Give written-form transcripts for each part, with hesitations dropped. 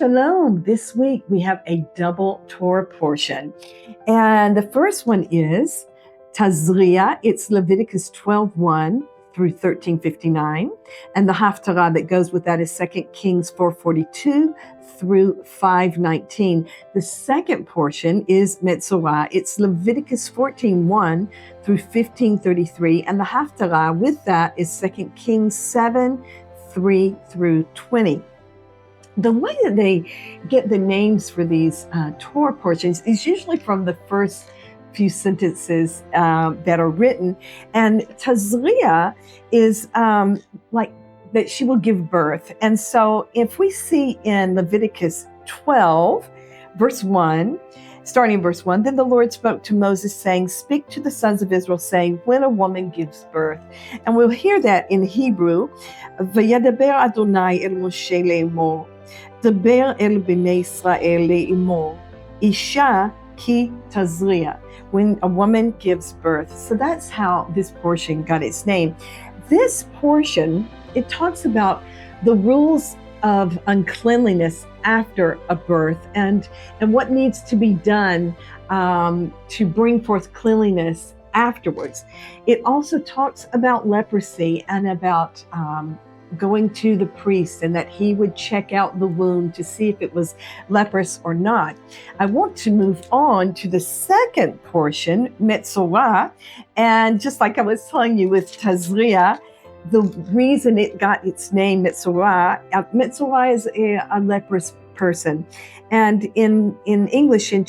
Shalom. This week we have a double Torah portion. And the first one is Tazriah. It's Leviticus 12:1 through 13:59. And the Haftarah that goes with that is 2 Kings 4:42 through 5:19. The second portion is Metsora. It's Leviticus 14:1 through 15:33. And the Haftarah with that is 2 Kings 7:3 through 20. The way that they get the names for these Torah portions is usually from the first few sentences that are written. And Tazriah is like that she will give birth. And so if we see in Leviticus 12, verse 1, starting in verse 1, then the Lord spoke to Moses saying, speak to the sons of Israel saying, when a woman gives birth. And we'll hear that in Hebrew, V'yadaber Adonai el Moshe le'emor, דבר אל בני ישראל לאמור, Isha ki Tazriah, when a woman gives birth. So that's how this portion got its name. This portion, it talks about the rules of uncleanliness after a birth and what needs to be done to bring forth cleanliness afterwards. It also talks about leprosy and about going to the priest and that he would check out the wound to see if it was leprous or not. I want to move on to the second portion, Metsora. And just like I was telling you with Tazriah, the reason it got its name, Metsora is a leprous person. And in English, in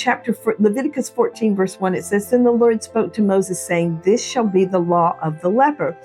Leviticus 14, verse 1, it says, then the Lord spoke to Moses saying, this shall be the law of the leper.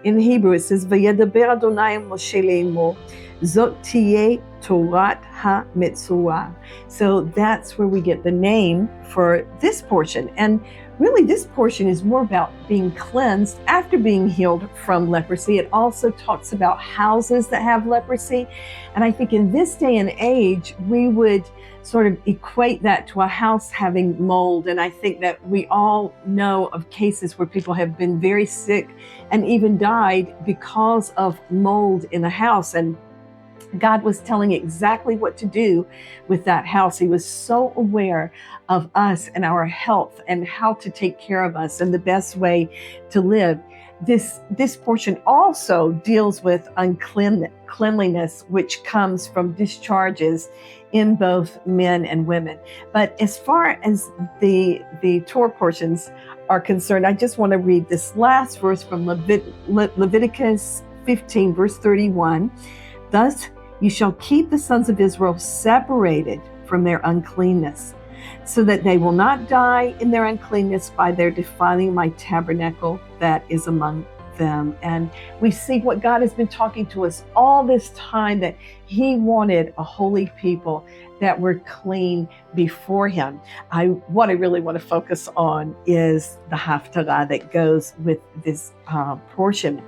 In Hebrew, it says, V'yadaber Adonai Moshe le'emor, Zot tiye Torat ha-Metsora. So that's where we get the name for this portion. And really, this portion is more about being cleansed after being healed from leprosy. It also talks about houses that have leprosy. And I think in this day and age, we would sort of equate that to a house having mold. And I think that we all know of cases where people have been very sick and even died because of mold in a house. And God was telling exactly what to do with that house. He was so aware of us and our health and how to take care of us and the best way to live. This portion also deals with uncleanliness, which comes from discharges in both men and women. But as far as the Torah portions are concerned, I just want to read this last verse from Leviticus 15, verse 31. Thus you shall keep the sons of Israel separated from their uncleanness, so that they will not die in their uncleanness by their defiling my tabernacle that is among them. And we see what God has been talking to us all this time, that he wanted a holy people that were clean before him. What I really want to focus on is the Haftarah that goes with this portion,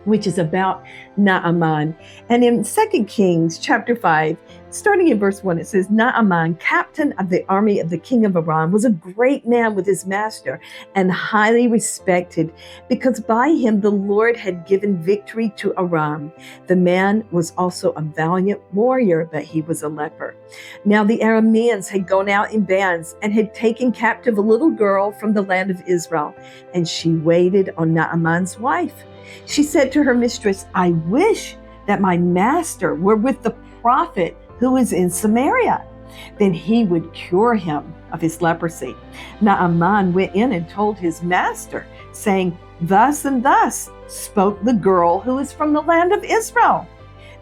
which is about Naaman. And in 2 Kings chapter 5, starting in verse 1, it says, Naaman, captain of the army of the king of Aram, was a great man with his master and highly respected, because by him the Lord had given victory to Aram. The man was also a valiant warrior, but he was a leper. Now the Arameans had gone out in bands and had taken captive a little girl from the land of Israel, and she waited on Naaman's wife. She said to her mistress, I wish that my master were with the prophet who is in Samaria. Then he would cure him of his leprosy. Naaman went in and told his master, saying, thus and thus spoke the girl who is from the land of Israel.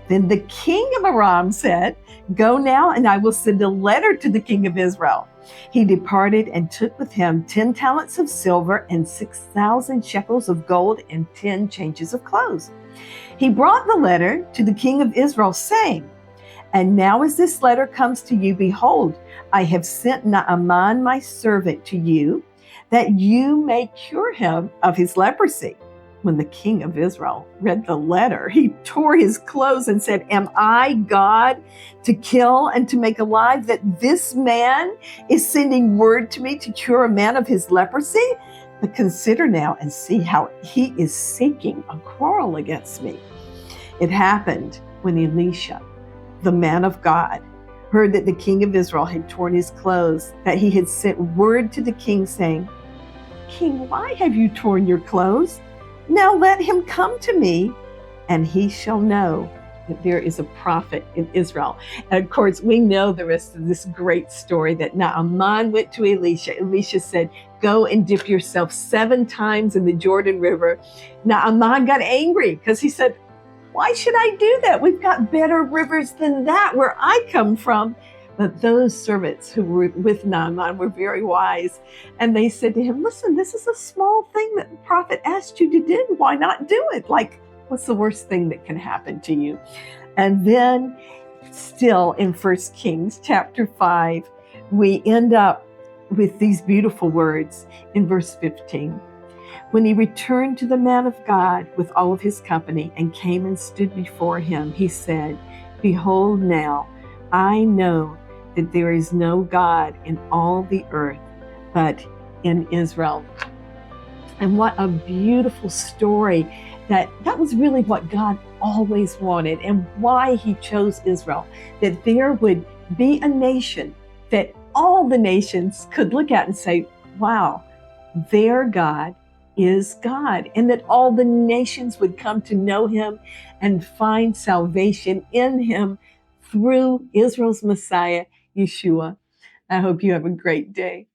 Then the king of Aram said, go now, and I will send a letter to the king of Israel. He departed and took with him 10 talents of silver and 6,000 shekels of gold and 10 changes of clothes. He brought the letter to the king of Israel, saying, and now as this letter comes to you, behold, I have sent Naaman my servant to you, that you may cure him of his leprosy. When the king of Israel read the letter, he tore his clothes and said, am I God to kill and to make alive, that this man is sending word to me to cure a man of his leprosy? But consider now and see how he is seeking a quarrel against me. It happened when Elisha, the man of God, heard that the king of Israel had torn his clothes, that he had sent word to the king saying, "King, why have you torn your clothes? Now let him come to me, and he shall know that there is a prophet in Israel." And of course, we know the rest of this great story that Naaman went to Elisha. Elisha said, "Go and dip yourself 7 times in the Jordan River." Naaman got angry because he said, "Why should I do that? We've got better rivers than that where I come from." But those servants who were with Naaman were very wise. And they said to him, "Listen, this is a small thing that the prophet asked you to do. Why not do it? Like, what's the worst thing that can happen to you?" And then still in 1 Kings chapter 5, we end up with these beautiful words in verse 15. When he returned to the man of God with all of his company and came and stood before him, he said, "Behold now, I know that there is no God in all the earth but in Israel." And what a beautiful story. That was really what God always wanted and why he chose Israel, that there would be a nation that all the nations could look at and say, wow, their God is God, and that all the nations would come to know him and find salvation in him through Israel's Messiah, Yeshua. I hope you have a great day.